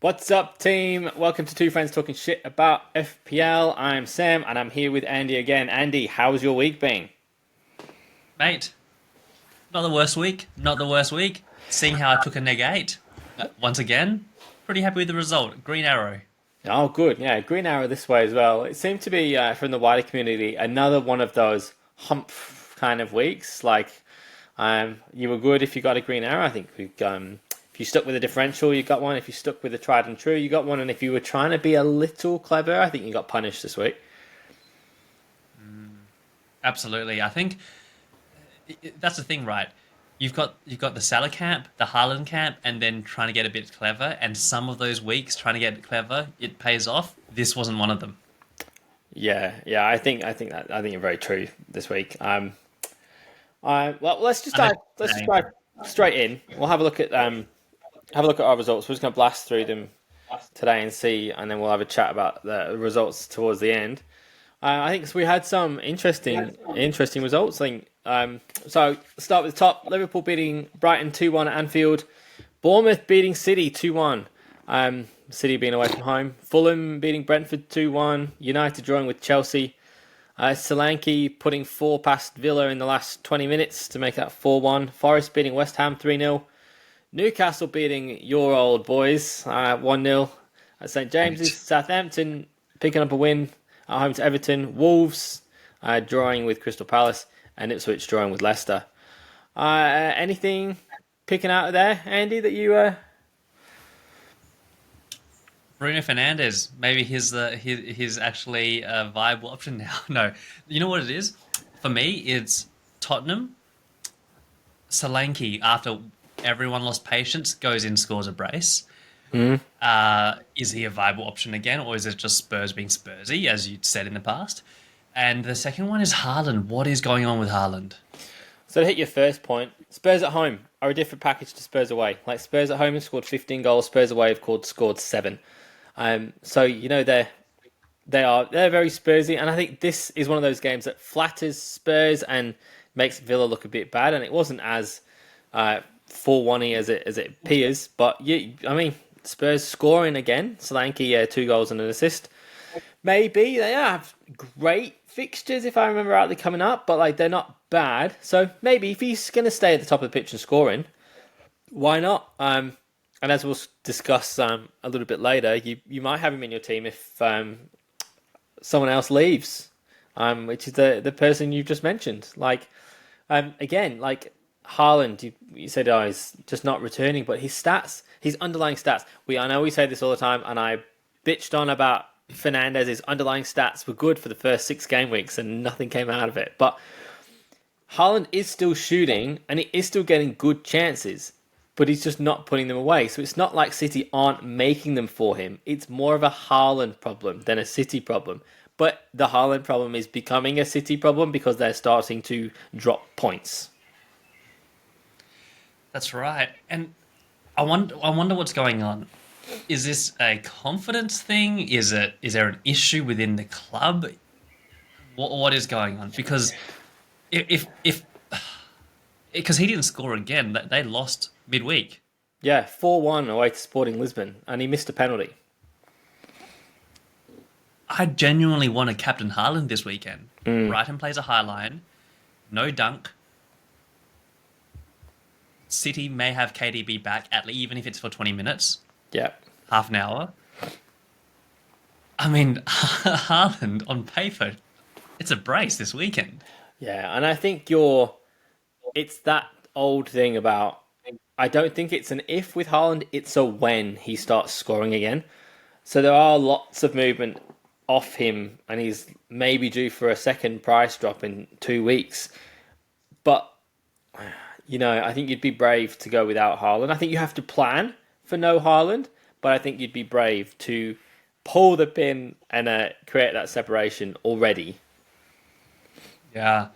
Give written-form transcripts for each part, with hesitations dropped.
What's up, team? Welcome to Two Friends Talking Shit about FPL. I'm Sam, and I'm here with Andy again. Andy, how's your week been? Mate, not the worst week. Not the worst week. Seeing how I took a -8 once again, pretty happy with the result. Green arrow. Oh, good. Yeah, Green Arrow this way as well. It seemed to be, from the wider community, another one of those hump kind of weeks. You were good if you got a Green Arrow. I think if you stuck with a differential, you got one. If you stuck with a tried and true, you got one. And if you were trying to be a little clever, I think you got punished this week. Absolutely. I think that's the thing, right? You've got the Salah camp, the Haaland camp, and then trying to get a bit clever. And some of those weeks trying to get clever, it pays off. This wasn't one of them. Yeah. I think you're very true this week. Well, I know. let's just dive straight in. We'll have a look at our results. We're just gonna blast through them today and see, and then we'll have a chat about the results towards the end. I think we had some interesting results. So start with the top. Liverpool beating Brighton 2-1 at Anfield. Bournemouth beating City 2-1. City being away from home. Fulham beating Brentford 2-1. United drawing with Chelsea. Solanke putting four past Villa in the last 20 minutes to make that 4-1. Forest beating West Ham 3-0. Newcastle beating your old boys 1-0 at St James's. Southampton picking up a win at home to Everton. Wolves drawing with Crystal Palace. And Ipswich drawing with Leicester. Anything picking out of there, Andy, that you... Bruno Fernandes, maybe he's actually a viable option now. No, you know what it is? For me, it's Tottenham. Solanke, after everyone lost patience, goes in, scores a brace. Is he a viable option again, or is it just Spurs being Spursy, as you said in the past? And the second one is Haaland. What is going on with Haaland? So to hit your first point, Spurs at home are a different package to Spurs away. Like Spurs at home have scored 15 goals, Spurs away have scored 7. So they're very Spursy, and I think this is one of those games that flatters Spurs and makes Villa look a bit bad. And it wasn't as 4-1-y as it appears, but Spurs scoring again. Solanke 2 goals and an assist. Maybe they have great fixtures if I remember rightly coming up, but they're not bad. So maybe if he's going to stay at the top of the pitch and scoring, why not? And as we'll discuss a little bit later, you might have him in your team if someone else leaves, which is the person you've just mentioned. Again, Haaland, you said, he's just not returning, but his underlying stats. I know we say this all the time, and I bitched on about Fernandez's underlying stats were good for the first 6 game weeks, and nothing came out of it. But Haaland is still shooting, and he is still getting good chances, but he's just not putting them away. So it's not like City aren't making them for him. It's more of a Haaland problem than a City problem. But the Haaland problem is becoming a City problem because they're starting to drop points. That's right. And I wonder what's going on. Is this a confidence thing? Is there an issue within the club? What is going on? Because if because he didn't score again, they lost midweek. Yeah, 4-1 away to Sporting Lisbon, and he missed a penalty. I genuinely want to captain Haaland this weekend. Brighton plays a high line, no dunk. City may have KDB back even if it's for 20 minutes. Yeah. Half an hour. I mean, Haaland on paper, it's a brace this weekend. Yeah, and I think it's that old thing about, I don't think it's an if with Haaland, it's a when he starts scoring again. So there are lots of movement off him, and he's maybe due for a second price drop in 2 weeks. But, I think you'd be brave to go without Haaland. I think you have to plan for no Haaland, but I think you'd be brave to pull the pin and create that separation already. Yeah,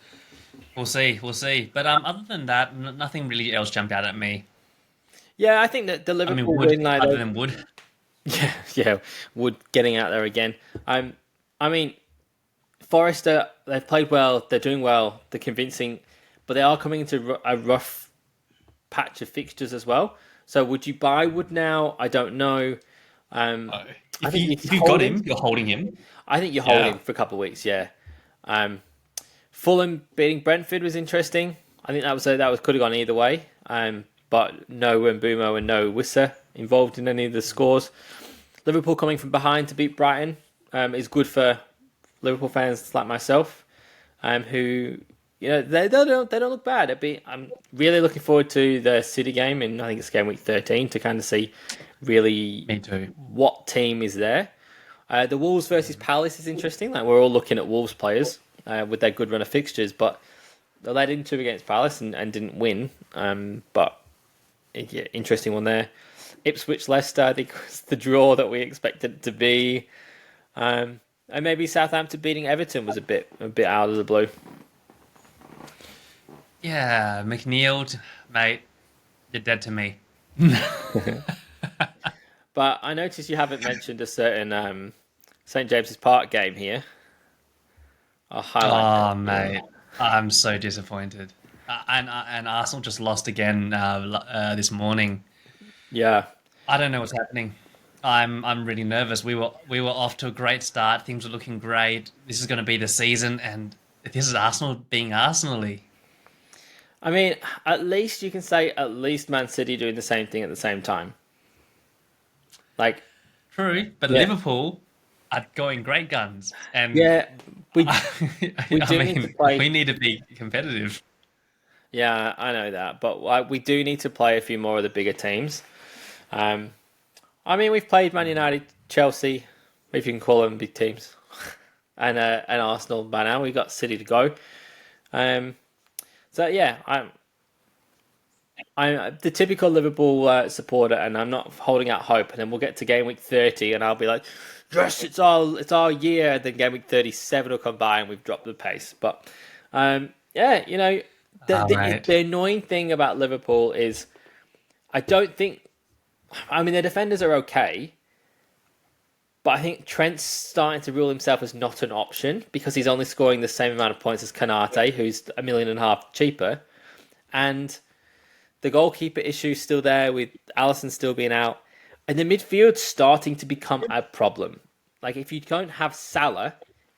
we'll see. But other than that, nothing really else jumped out at me. Yeah, I think that the I mean, Liverpool Wood, win, other than Wood. yeah, Wood getting out there again. I mean, Forrester, they've played well, they're doing well, they're convincing, but they are coming into a rough patch of fixtures as well. So would you buy Wood now? I don't know. Oh. I think you If you got hold him. him, you're holding him. I think you hold Yeah. him for a couple of weeks. Yeah. Um, Fulham beating Brentford was interesting. I think that was could have gone either way. But no Mbumo and no Wissa involved in any of the scores. Liverpool coming from behind to beat Brighton is good for Liverpool fans like myself, who they don't look bad. I'm really looking forward to the City game, and I think it's game week 13 to kind of see really Me too. what team is there. The Wolves versus Palace is interesting. Like we're all looking at Wolves players with their good run of fixtures, but they led into against Palace and didn't win. But yeah, interesting one there. Ipswich Leicester, I think was the draw that we expected it to be. And maybe Southampton beating Everton was a bit out of the blue. Yeah, McNeil, mate, you're dead to me. But I noticed you haven't mentioned a certain St James's Park game here. I'll highlight Oh, that. mate, I'm so disappointed. And Arsenal just lost again this morning. Yeah. I don't know what's happening. I'm really nervous. We were off to a great start. Things were looking great. This is going to be the season, and this is Arsenal being Arsenal-y. I mean, at least you can say at least Man City doing the same thing at the same time. Like, True, but yeah, Liverpool are going great guns, and yeah, we we I do need to mean, play. we need to be competitive. Yeah, I know that, but we do need to play a few more of the bigger teams. Um, I mean, we've played Man United, Chelsea, if you can call them big teams, and Arsenal by now. We've got City to go. Um, so yeah, I'm the typical Liverpool supporter, and I'm not holding out hope. And then we'll get to game week 30, and I'll be like, "Yes, it's our year." Then game week 37 will come by, and we've dropped the pace. But yeah, All right. the annoying thing about Liverpool is I don't think. I mean, their defenders are okay, but I think Trent's starting to rule himself as not an option because he's only scoring the same amount of points as Kanate, who's $1.5 million cheaper, and the goalkeeper issue still there with Allison still being out. And the midfield's starting to become a problem. Like, if you don't have Salah,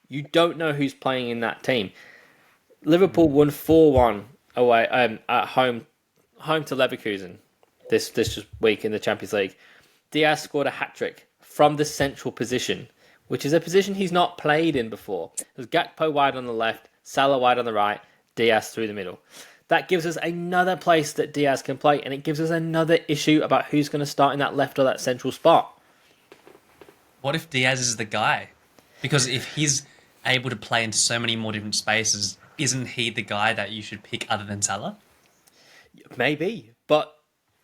you don't know who's playing in that team. Liverpool won 4-1 away at home to Leverkusen this week in the Champions League. Diaz scored a hat-trick from the central position, which is a position he's not played in before. There's Gakpo wide on the left, Salah wide on the right, Diaz through the middle. That gives us another place that Diaz can play, and it gives us another issue about who's going to start in that left or that central spot. What if Diaz is the guy? Because if he's able to play in so many more different spaces, isn't he the guy that you should pick other than Salah? Maybe, but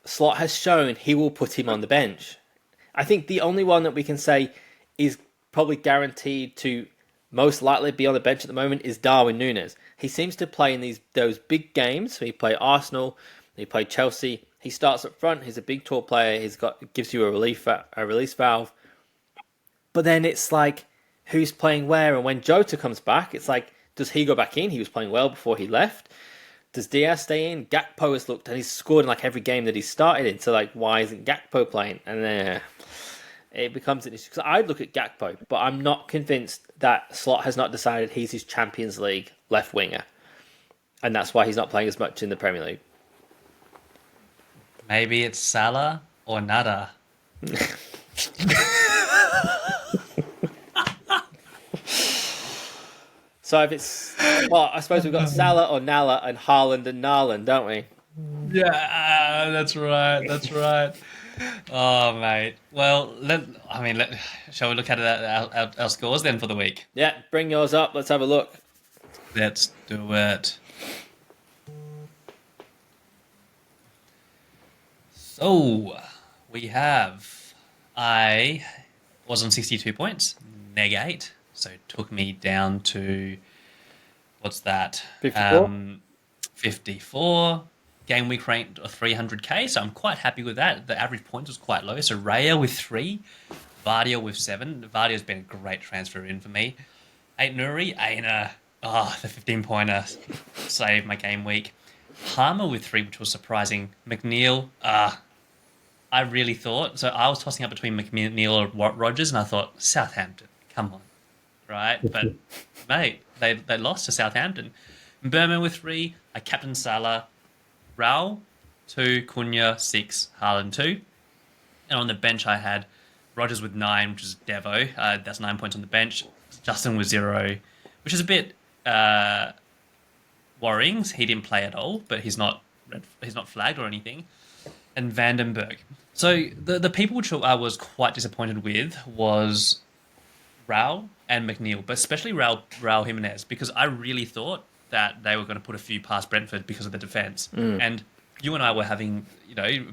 Slot has shown he will put him on the bench. I think the only one that we can say is probably guaranteed to most likely be on the bench at the moment is Darwin Núñez. He seems to play in those big games. He played Arsenal, he played Chelsea. He starts up front. He's a big, tall player. Gives you a release valve. But then it's like, who's playing where? And when Jota comes back, it's like, does he go back in? He was playing well before he left. Does Diaz stay in? Gakpo has looked and he's scored in like every game that he's started in. So like, why isn't Gakpo playing? And then it becomes an issue. Because I'd look at Gakpo, but I'm not convinced that Slot has not decided he's his Champions League left winger. And that's why he's not playing as much in the Premier League. Maybe it's Salah or nada. So if it's... Well, I suppose we've got Salah or Nala and Haaland and Narland, don't we? Yeah, that's right. That's right. Oh, mate. Well, shall we look at our scores then for the week? Yeah, bring yours up. Let's have a look. Let's do it. So, I was on 62 points, neg 8. So it took me down to, what's that? 54? 54. Game week ranked of 300k, so I'm quite happy with that. The average points was quite low. So Raya with 3, Vardio with 7. Vardio's been a great transfer in for me. 8 Nuri, Aina. The 15-pointer saved my game week. Harmer with 3, which was surprising. McNeil, I really thought so. I was tossing up between McNeil or Rogers, and I thought Southampton. Come on, right? But mate, they lost to Southampton. Burma with 3. I captain Salah, Raul 2, Cunha 6, Haaland 2, and on the bench I had Rogers with 9, which is Devo. That's 9 points on the bench. Justin with 0, which is a bit worrying. He didn't play at all, but he's not flagged or anything. And Vandenberg. So the people which I was quite disappointed with was Raul and McNeil, but especially Raul Jimenez, because I really thought that they were going to put a few past Brentford because of the defence. And you and I were having,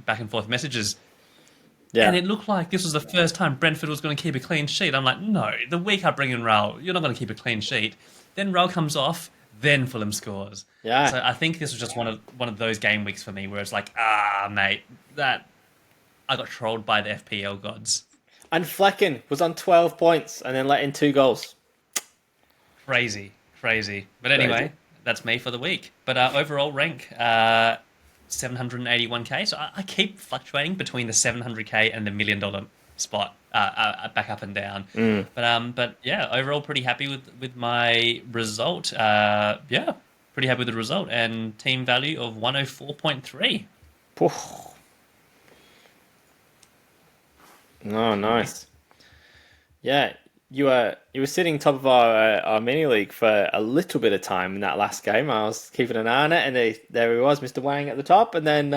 back and forth messages. Yeah. And it looked like this was the first time Brentford was going to keep a clean sheet. I'm like, no, the week I bring in Raul, you're not going to keep a clean sheet. Then Raul comes off, then Fulham scores. Yeah. So I think this was just one of those game weeks for me where it's like, mate, that I got trolled by the FPL gods. And Flecken was on 12 points and then let in 2 goals. Crazy. But anyway, that's me for the week. But overall rank, 781k. So I keep fluctuating between the 700k and the $1 million spot, back up and down. But yeah, overall pretty happy with my result. Pretty happy with the result, and team value of 104.3. Oh, nice. Yeah, you were sitting top of our mini league for a little bit of time in that last game. I was keeping an eye on it, and there he was, Mr. Wang at the top, and then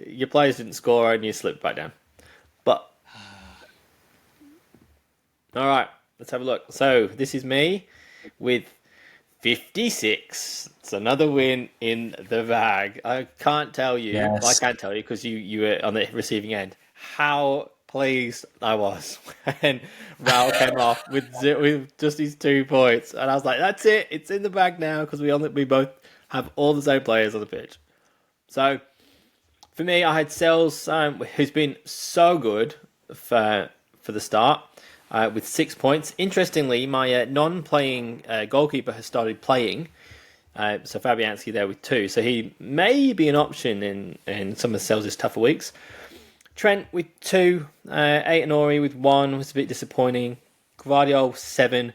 your players didn't score, and you slipped back down. But all right, let's have a look. So this is me with 56. It's another win in the bag. I can't tell you. Yes. Well, I can't tell you because you were on the receiving end. How pleased I was when Raul came off with just his 2 points, and I was like, "That's it. It's in the bag now," because we both have all the same players on the pitch. So for me, I had Sells, who's been so good for the start. With 6 points. Interestingly, my non-playing goalkeeper has started playing. So Fabianski there with 2. So he may be an option in some of Sells' tougher weeks. Trent with 2. Aitonori with 1 was a bit disappointing. Guardiola 7.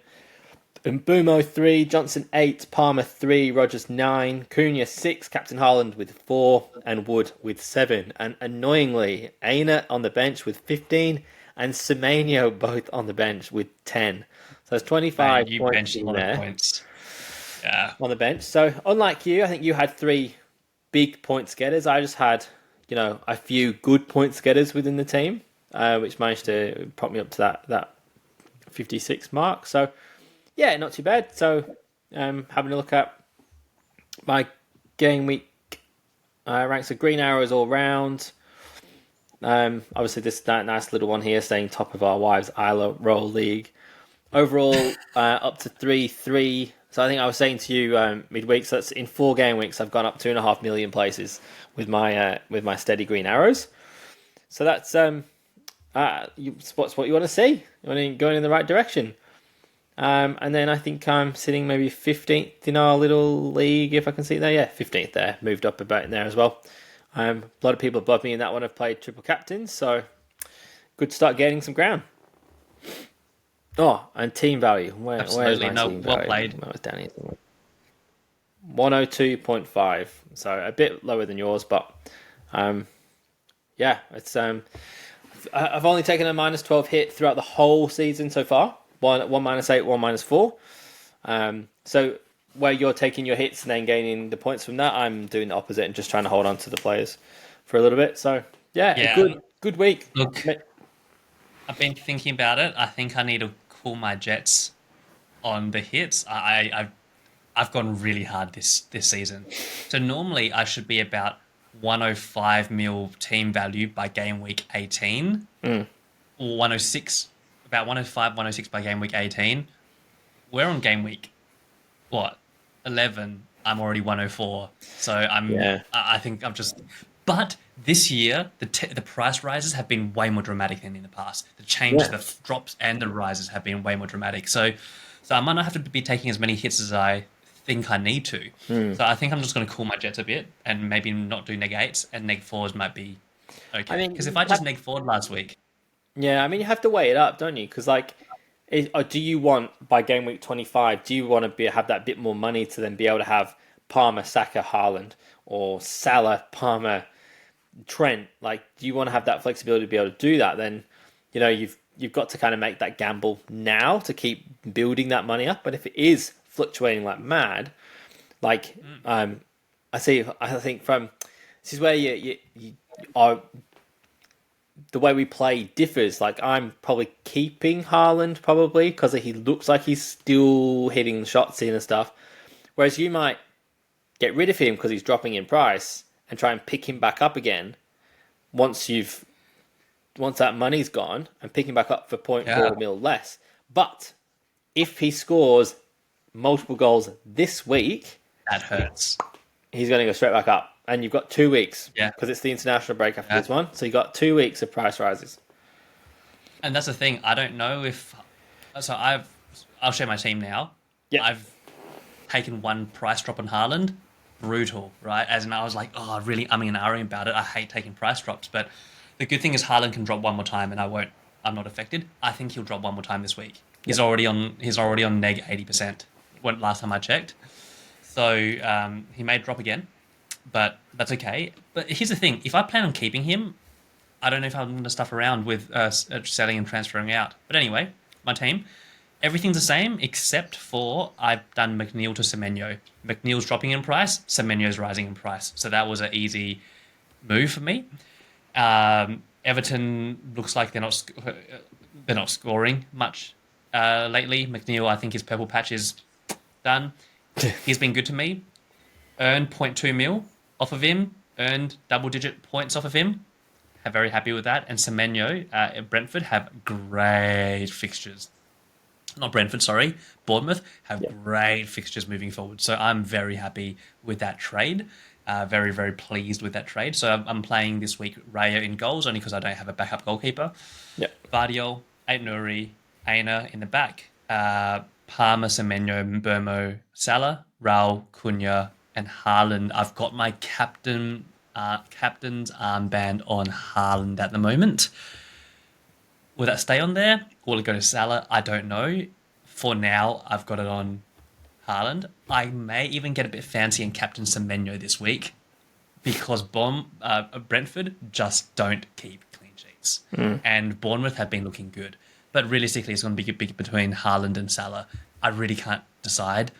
And Bumo 3. Johnson 8. Palmer 3. Rogers 9. Cunha 6. Captain Haaland with 4. And Wood with 7. And annoyingly, Aina on the bench with 15. And Semenyo both on the bench with 10. So it's 25 you points benched a in lot there of points. Yeah. on the bench. So unlike you, I think you had 3 big points getters. I just had, a few good points getters within the team, which managed to prop me up to that 56 mark. So yeah, not too bad. So having a look at my game week ranks of green arrows all round. Obviously that nice little one here staying top of our Wives Isla Roll League. Overall, up to 3-3. So I think I was saying to you midweek, so that's in 4 game weeks, I've gone up 2.5 million places with my steady green arrows. So that's what's what you want to see. You want to go in the right direction. And then I think I'm sitting maybe 15th in our little league, if I can see there. Yeah, 15th there. Moved up about in there as well. A lot of people above me in that one have played triple captains, so good to start gaining some ground. Oh, and team value. Where's my team value? Well played. That was down here somewhere. 102.5. So a bit lower than yours, but yeah, it's I've only taken a -12 hit throughout the whole season so far. One -8, one -4. So where you're taking your hits and then gaining the points from that, I'm doing the opposite and just trying to hold on to the players for a little bit. So yeah. A good week. Look, I've been thinking about it. I think I need to cool my jets on the hits. I've gone really hard this season. So normally I should be about 105 mil team value by game week 18, or 106, about 105, 106 by game week 18. We're on game week 11. I'm already 104. So I think I'm just. But this year, the price rises have been way more dramatic than in the past. The changes, the drops, and the rises have been way more dramatic. So I might not have to be taking as many hits as I think I need to. So I think I'm just going to cool my jets a bit and maybe not do neg 8s, and neg 4s might be I Okay, because if mean, I just neg forward last week, yeah, I mean, you have to weigh it up, don't you? Because like, or do you want by game week 25? Do you want to have that bit more money to then be able to have Palmer, Saka, Haaland, or Salah, Palmer, Trent? Like, do you want to have that flexibility to be able to do that? Then, you've got to kind of make that gamble now to keep building that money up. But if it is fluctuating like mad, like I think from this is where you are the way we play differs. Like I'm probably keeping Haaland probably because he looks like he's still hitting shots in and stuff. Whereas you might get rid of him because he's dropping in price and try and pick him back up again once that money's gone and pick him back up for point yeah, 0.4 mil less. But if he scores multiple goals this week, that hurts. he's going to go straight back up. And you've got 2 weeks Yeah, because it's the international break after yeah. this one. So you've got 2 weeks of price rises. And that's the thing. I don't know if so. I'll share my team now. Yeah. I've taken one price drop on Haaland. Brutal, right? As in, I was like, oh, really umming and ahhing about it. I hate taking price drops, but the good thing is Haaland can drop one more time, and I won't. I'm not affected. I think he'll drop one more time this week. He's already on. He's already on neg 80%. When last time I checked, so he may drop again, but that's okay. But here's the thing: if I plan on keeping him, I don't know if I'm going to stuff around with selling and transferring out. But anyway, my team, everything's the same except for I've done McNeil to Semenyo. McNeil's dropping in price, Semenyo's rising in price. So that was an easy move for me. Everton looks like they're not scoring much lately. McNeil, I think his purple patch is done. He's been good to me. Earned 0.2 mil off of him. Earned double-digit points off of him. I'm very happy with that. And Semenyo at Brentford have great fixtures. Not Brentford, sorry. Bournemouth have great fixtures moving forward. So I'm very happy with that trade. Very, very pleased with that trade. So I'm playing this week Raya in goals only because I don't have a backup goalkeeper. Yeah. Vardiol, Aït-Nouri, Aina in the back. Palmer, Semenyo, Burmo, Salah, Raul, Cunha, and Haaland. I've got my captain's armband on Haaland at the moment. Will that stay on there? Will it go to Salah? I don't know. For now, I've got it on Haaland. I may even get a bit fancy and captain Semenyo this week because Brentford just don't keep clean sheets. And Bournemouth have been looking good. But realistically, it's going to be big between Haaland and Salah. I really can't decide.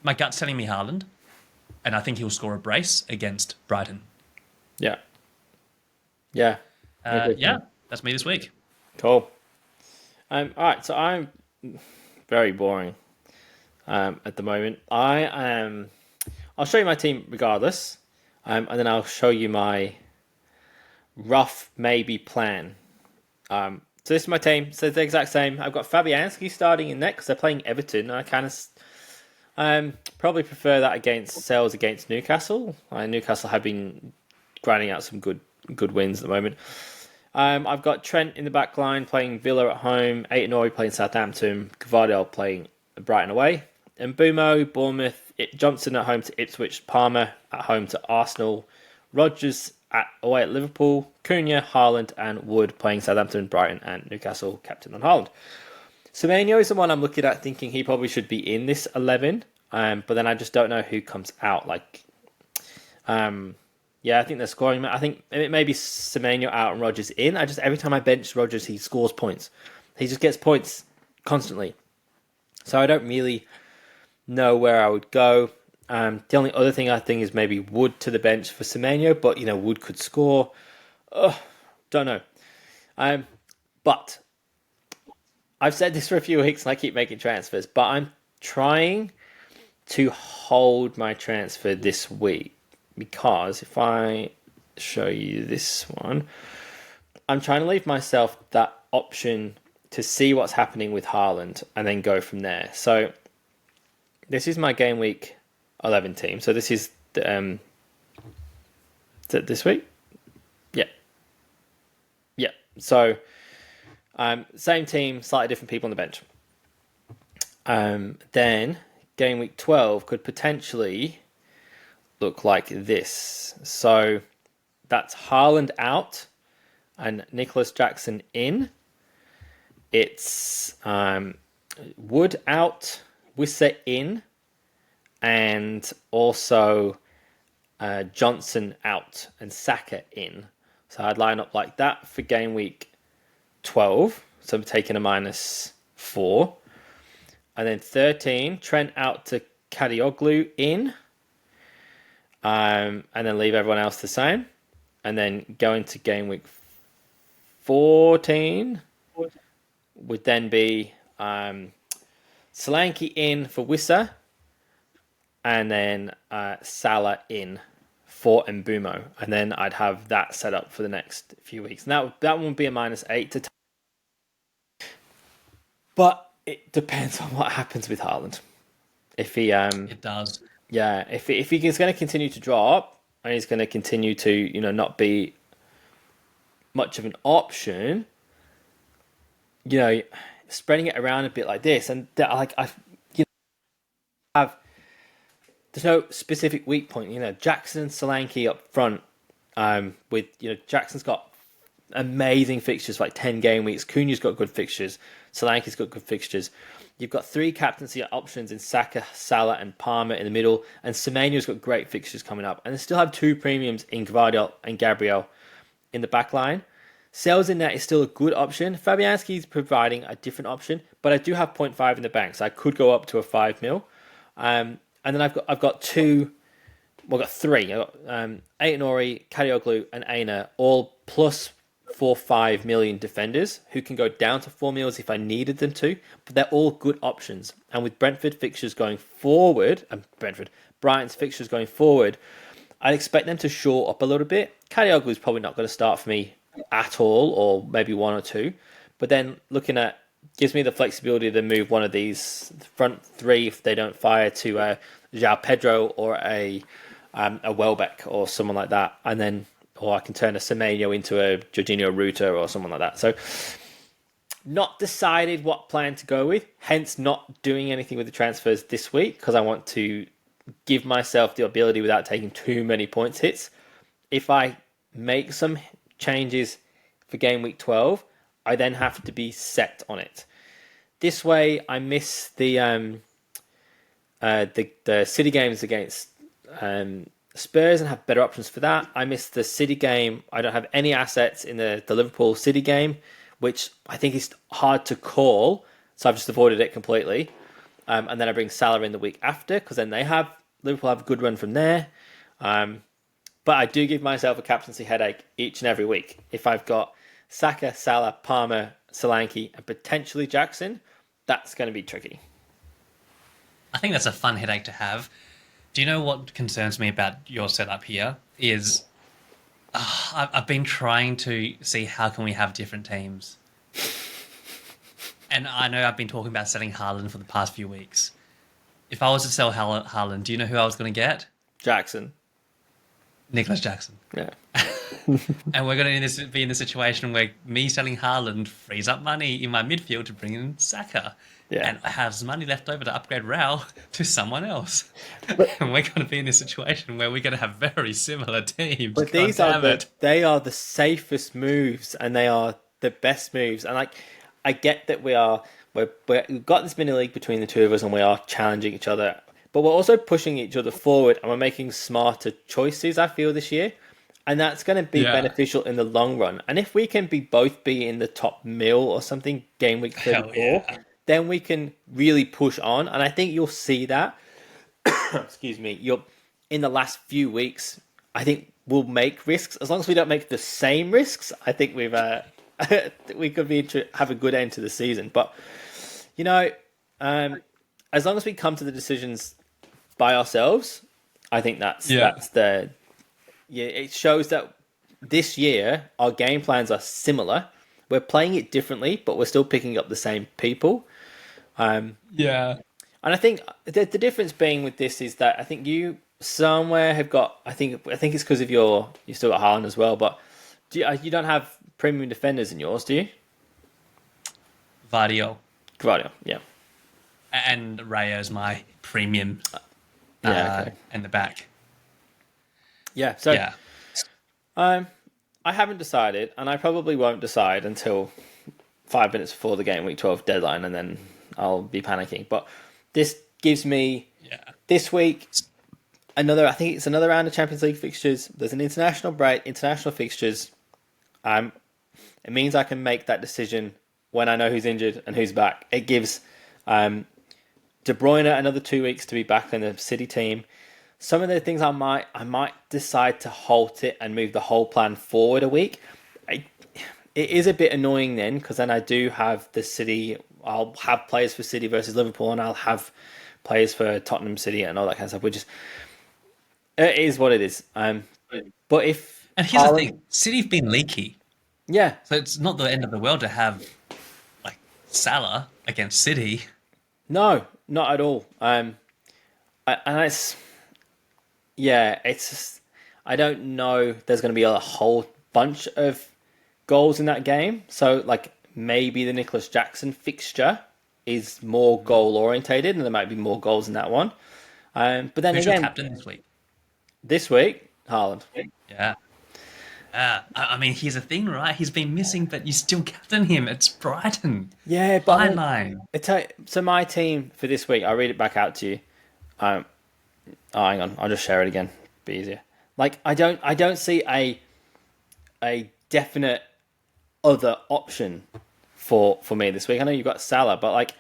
My gut's telling me Haaland, and I think he'll score a brace against Brighton. Yeah. Yeah. Yeah, that's me this week. Cool. All right, so I'm very boring at the moment. I'll show you my team regardless, and then I'll show you my rough maybe plan. So this is my team. So it's the exact same. I've got Fabianski starting in next. They're playing Everton. I kind of probably prefer that against Sales against Newcastle. Newcastle have been grinding out some good wins at the moment. I've got Trent in the back line playing Villa at home, Aït-Nouri playing Southampton, Gvardiol playing Brighton away, and Bumo, Bournemouth, Johnson at home to Ipswich, Palmer at home to Arsenal, Rodgers away at Liverpool, Cunha, Haaland, and Wood playing Southampton, Brighton, and Newcastle, captain on Haaland. Semenyo is the one I'm looking at thinking he probably should be in this 11, but then I just don't know who comes out. Yeah, I think they're scoring. I think it may be Semenyo out and Rodgers in. Every time I bench Rodgers, he scores points. He just gets points constantly. So I don't really know where I would go. The only other thing I think is maybe Wood to the bench for Semenyo, but Wood could score. Don't know. But I've said this for a few weeks and I keep making transfers, but I'm trying to hold my transfer this week. Because if I show you this one, I'm trying to leave myself that option to see what's happening with Haaland and then go from there. So this is my game week 11 team. So this is is it this week? Yeah. Yeah. So same team, slightly different people on the bench. Then game week 12 could potentially look like this. So that's Haaland out and Nicholas Jackson in. It's Wood out, Wissa in, and also Johnson out and Saka in. So I'd line up like that for game week 12. So I'm taking a -4. And then 13, Trent out to Kadioglu in. And then leave everyone else the same. And then going to game week 14 would then be Solanke in for Wissa. And then Salah in for Mbumo. And then I'd have that set up for the next few weeks. And that one would be a -8 to but it depends on what happens with Haaland. If he It does. yeah, if he is going to continue to drop and he's going to continue to not be much of an option, spreading it around a bit like this, and have there's no specific weak point. Jackson, Solanke up front, with Jackson's got amazing fixtures, like 10 game weeks. Cunha's got good fixtures. Solanke's got good fixtures. You've got 3 captaincy options in Saka, Salah, and Palmer in the middle, and Semenyo's got great fixtures coming up. And they still have 2 premiums in Gvardiol and Gabriel in the back line. Sales in that is still a good option. Fabianski's providing a different option, but I do have 0.5 in the bank, so I could go up to a 5 mil. And then I've got 3. I've got Aït-Nouri, Kadioglu, and Aina, all plus 4-5 million defenders who can go down to 4 mils if I needed them to, but they're all good options. And with Brentford fixtures going forward, Brighton's fixtures going forward, I'd expect them to shore up a little bit. Kadioglu is probably not going to start for me at all, or maybe 1 or 2. But then looking at gives me the flexibility to move one of these front 3 if they don't fire to João Pedro or a Welbeck or someone like that, and then or I can turn a Semenyo into a Jorginho Ruta or someone like that. So not decided what plan to go with, hence not doing anything with the transfers this week because I want to give myself the ability without taking too many points hits. If I make some changes for game week 12, I then have to be set on it. This way I miss the City games against Spurs and have better options for that. I missed the City game. I don't have any assets in the Liverpool City game, which I think is hard to call. So I've just avoided it completely. And then I bring Salah in the week after because then Liverpool have a good run from there. But I do give myself a captaincy headache each and every week. If I've got Saka, Salah, Palmer, Solanke, and potentially Jackson, that's going to be tricky. I think that's a fun headache to have. Do you know what concerns me about your setup here is I've been trying to see how can we have different teams. And I know I've been talking about selling Haaland for the past few weeks. If I was to sell Haaland, do you know who I was going to get? Jackson. Nicholas Jackson. Yeah. And we're going to be in the situation where me selling Haaland frees up money in my midfield to bring in Saka. Yeah. And I have some money left over to upgrade Raul to someone else. But, and we're going to be in this situation where we're going to have very similar teams. But God these they are the safest moves and they are the best moves. And I get that we've got this mini league between the two of us and we are challenging each other. But we're also pushing each other forward and we're making smarter choices, I feel, this year. And that's going to be beneficial in the long run. And if we can both be in the top mil or something, game week 34, then we can really push on. And I think you'll see that. Excuse me. In the last few weeks, I think we'll make risks. As long as we don't make the same risks, I think we could have a good end to the season. But, as long as we come to the decisions by ourselves, I think it shows that this year our game plans are similar. We're playing it differently, but we're still picking up the same people. And I think the difference being with this is that I think you somewhere have got. I think it's because of you still got Haaland as well, but you don't have premium defenders in yours, do you? Gvardiol, yeah. And Rayo's my premium. Okay. In the back. Yeah. So Um, I haven't decided, and I probably won't decide until 5 minutes before the game week 12 deadline, and then I'll be panicking. But this gives me Yeah. this week another. I think it's another round of Champions League fixtures. There's an international break, international fixtures. Um, it means I can make that decision when I know who's injured and who's back. It gives De Bruyne another 2 weeks to be back in the City team. Some of the things I might decide to halt it and move the whole plan forward a week. I, it is a bit annoying then because then I do have the City. I'll have players for City versus Liverpool, and I'll have players for Tottenham City and all that kind of stuff. Which is it is what it is. But if And here's the Haaland, thing: City've been leaky, yeah, so it's not the end of the world to have like Salah against City. no, not at all. And it's yeah, it's just, I don't know. There's going to be a whole bunch of goals in that game. So like maybe the Nicholas Jackson fixture is more goal orientated, and there might be more goals in that one. But then Who's your again, captain this week? this week, Haaland. Yeah. I mean, here's the thing, right? He's been missing, but you still captain him. It's Brighton. Yeah, but Fine line. so my team for this week, I'll read it back out to you. Um, oh, hang on, I'll just share it again. Be easier. Like I don't see a definite other option for me this week. I know you've got Salah, but like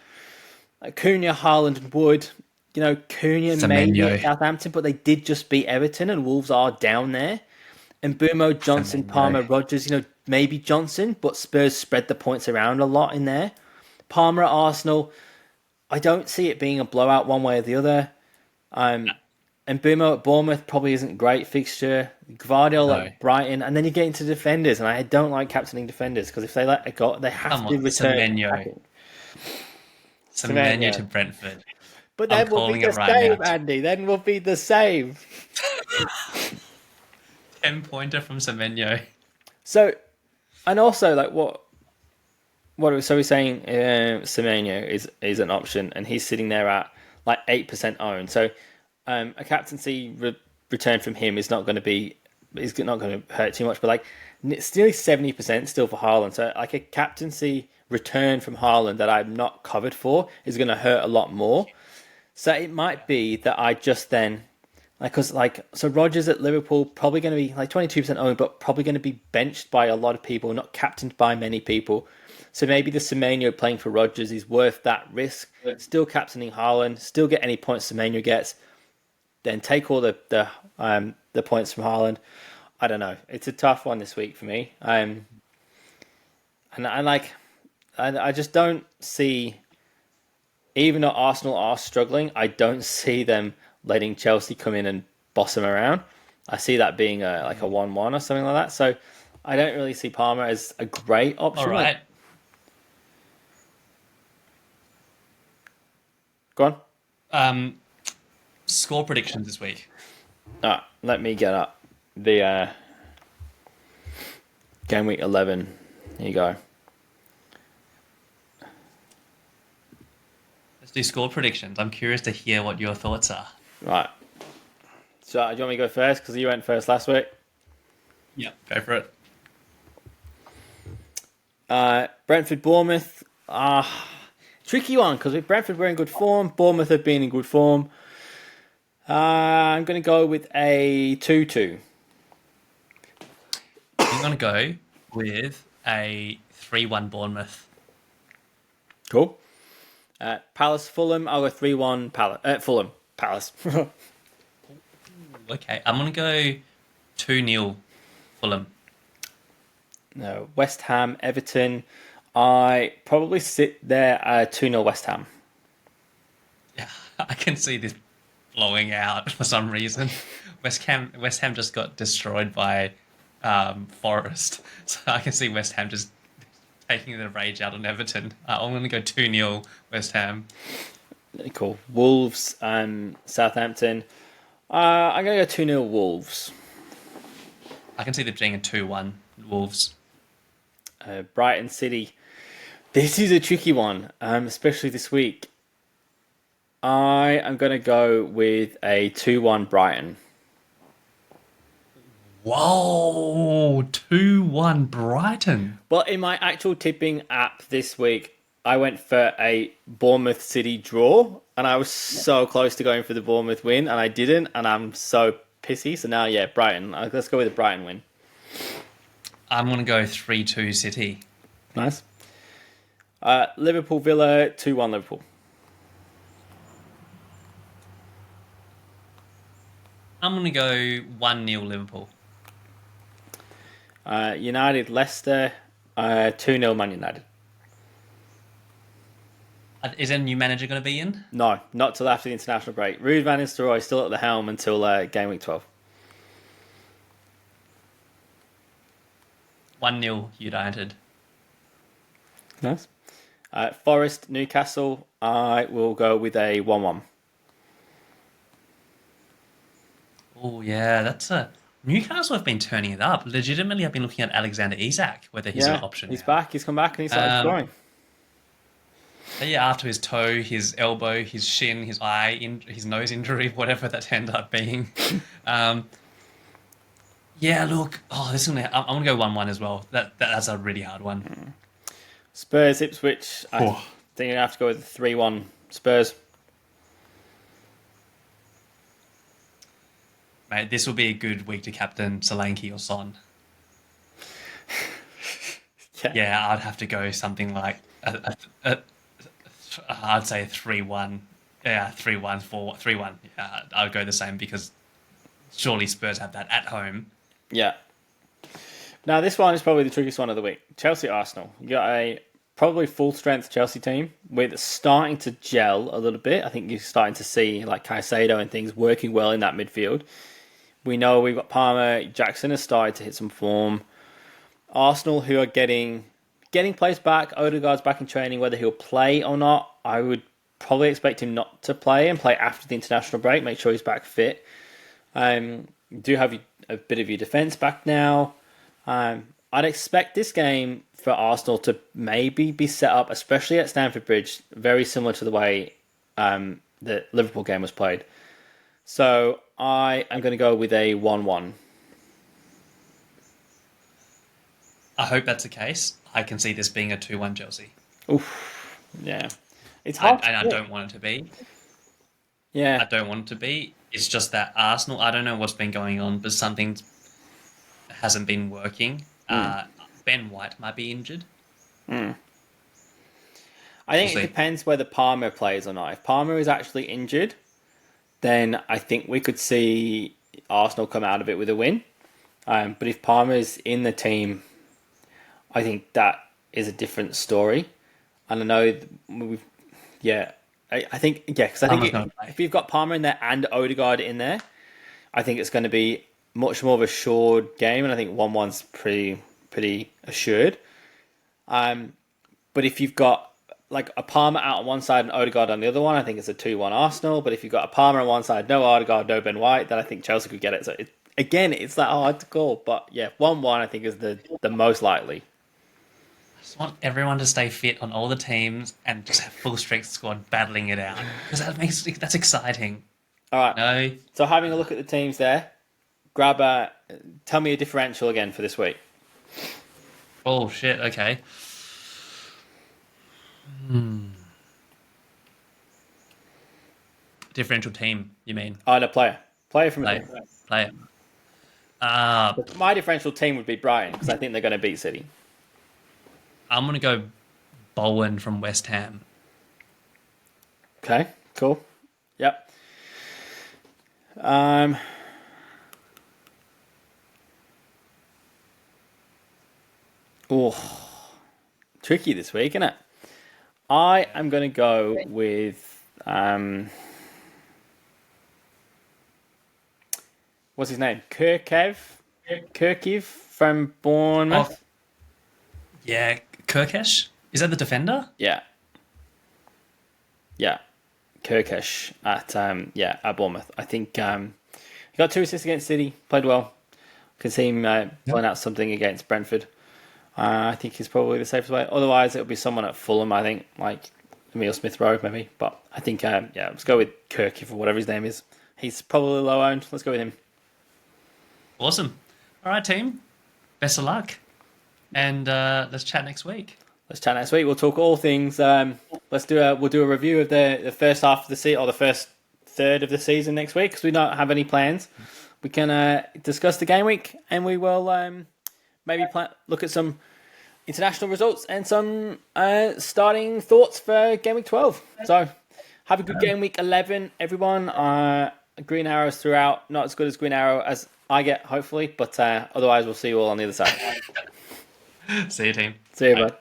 Cunha, Haaland, and Wood. You know, Cunha maybe at Semenyo. Southampton, but they did just beat Everton, and Wolves are down there. And Bumo, Johnson, Semenyo. Palmer, Rodgers. You know, maybe Johnson, but Spurs spread the points around a lot in there. Palmer at Arsenal. I don't see it being a blowout one way or the other. And Bumo at Bournemouth probably isn't great fixture. Gvardiol No. at Brighton, and then you get into defenders, and I don't like captaining defenders because if they let it go, they have Come to on, return Semenyo. attacking. Semenyo to Semenyo. Brentford. But I'm then we'll be calling it the right now. same, Andy. Then we'll be the same. 10-pointer from Semenyo. So, and also like so we're saying Semenyo is an option, and he's sitting there at like 8% owned. So, a captaincy return from him is not going to be is not going to hurt too much. But like, it's nearly 70% still for Haaland. So, like a captaincy return from Haaland that I'm not covered for is going to hurt a lot more. So it might be that I just then so Rodgers at Liverpool probably going to be like 22% owned, but probably going to be benched by a lot of people, not captained by many people. So maybe the Semenyo playing for Rodgers is worth that risk. Still captaining Haaland, still get any points Semenyo gets, then take all the points from Haaland. I don't know. It's a tough one this week for me. And I just don't see. Even though Arsenal are struggling, I don't see them letting Chelsea come in and boss them around. I see that being like a 1-1 or something like that. So I don't really see Palmer as a great option. All right. Go on. Score predictions this week. Let me get up the game week 11. Here you go. Let's do score predictions. I'm curious to hear what your thoughts are. Right. So do you want me to go first? Because you went first last week. Yeah, go for it. Brentford, Bournemouth. Tricky one because with Brentford we're in good form. Bournemouth have been in good form. I'm going to go with a 2-2. I'm going to go with a 3-1 Bournemouth. Cool. Palace, Fulham. I'll go 3-1 Fulham. Palace. Okay, I'm going to go 2-0 Fulham. No, West Ham, Everton. I probably sit there at 2-0 West Ham. Yeah, I can see this blowing out for some reason. West Ham just got destroyed by Forest, so I can see West Ham just taking the rage out on Everton. I'm going to go 2-0 West Ham. Cool. Wolves and Southampton. I'm going to go 2-0 Wolves. I can see them being a 2-1 Wolves. Brighton City. This is a tricky one, especially this week. I am going to go with a 2-1 Brighton. Whoa, 2-1 Brighton. Well, in my actual tipping app this week, I went for a Bournemouth City draw, and I was so close to going for the Bournemouth win, and I didn't, and I'm so pissy. So now, yeah, Brighton. Let's go with the Brighton win. I'm going to go 3-2 City. Nice. Liverpool Villa 2-1 Liverpool. I'm going to go 1-0 Liverpool. United Leicester 2-0 Man United. Is a new manager going to be in? No, not till after the international break. Ruud van Nistelrooy still at the helm until Gameweek 12. 1-0 United. Nice. Forest Newcastle. I will go with a 1-1. Oh, yeah, that's a... Newcastle have been turning it up. Legitimately, I've been looking at Alexander Isak, whether he's an option he's now. back. He's come back and he's started scoring. Yeah, after his toe, his elbow, his shin, his eye, his nose injury, whatever that ended up being. Yeah, look. Oh, I'm gonna go 1-1 as well. That's a really hard one. Spurs Ipswich. I think you have to go with 3-1 Spurs. Mate, this will be a good week to captain Solanke or Son. Yeah, I'd have to go something like I'd say 3-1. Yeah, 3-1, 3-1. Yeah, I'd go the same because surely Spurs have that at home. Yeah. Now, this one is probably the trickiest one of the week. Chelsea-Arsenal. You got a probably full-strength Chelsea team with starting to gel a little bit. I think you're starting to see like Caicedo and things working well in that midfield. We know we've got Palmer. Jackson has started to hit some form. Arsenal, who are getting players back. Odegaard's back in training. Whether he'll play or not, I would probably expect him not to play and play after the international break. Make sure he's back fit. Do have a bit of your defence back now. I'd expect this game for Arsenal to maybe be set up, especially at Stamford Bridge, very similar to the way the Liverpool game was played. So I am going to go with a 1-1. I hope that's the case. I can see this being a 2-1 Chelsea. Oof, yeah. It's hard. And I don't want it to be. Yeah. I don't want it to be. It's just that Arsenal, I don't know what's been going on, but something hasn't been working. Ben White might be injured. I think it depends whether Palmer plays or not. If Palmer is actually injured, then I think we could see Arsenal come out of it with a win. But if Palmer is in the team, I think that is a different story. And I know I think because if you've got Palmer in there and Odegaard in there, I think it's going to be much more of a assured game, and I think 1-1's pretty assured. But if you've got like a Palmer out on one side and Odegaard on the other one, I think it's a 2-1 Arsenal. But if you've got a Palmer on one side, no Odegaard, no Ben White, then I think Chelsea could get it. So it's that hard to call. But yeah, 1-1 I think is the most likely. I just want everyone to stay fit on all the teams and just have full strength squad battling it out because that's exciting. All right. No. So having a look at the teams there, tell me a differential again for this week. Oh shit! Okay. Differential team, you mean? Oh, no, player from the team. Player. My differential team would be Brighton because I think they're going to beat City. I'm gonna go Bowen from West Ham. Okay, cool. Yep. Tricky this week, isn't it? I am going to go with what's his name? Kirkiv from Bournemouth. Oh, yeah, Kirkesh. Is that the defender? Yeah. Kirkesh at Bournemouth. I think he got 2 assists against City. Played well. Can see him pulling out something against Brentford. I think he's probably the safest way. Otherwise, it'll be someone at Fulham, I think, like Emile Smith-Rowe, maybe. But I think, let's go with Kirky for whatever his name is. He's probably low owned. Let's go with him. Awesome. All right, team. Best of luck, and let's chat next week. Let's chat next week. We'll talk all things. We'll do a review of the first half of the season, or the first third of the season next week, because we don't have any plans. We can discuss the game week, and we will maybe look at some international results and some starting thoughts for game week 12. So have a good game week 11, everyone. Green arrows throughout, not as good as green arrow as I get, hopefully, but otherwise we'll see you all on the other side. See you, team. See you, bud.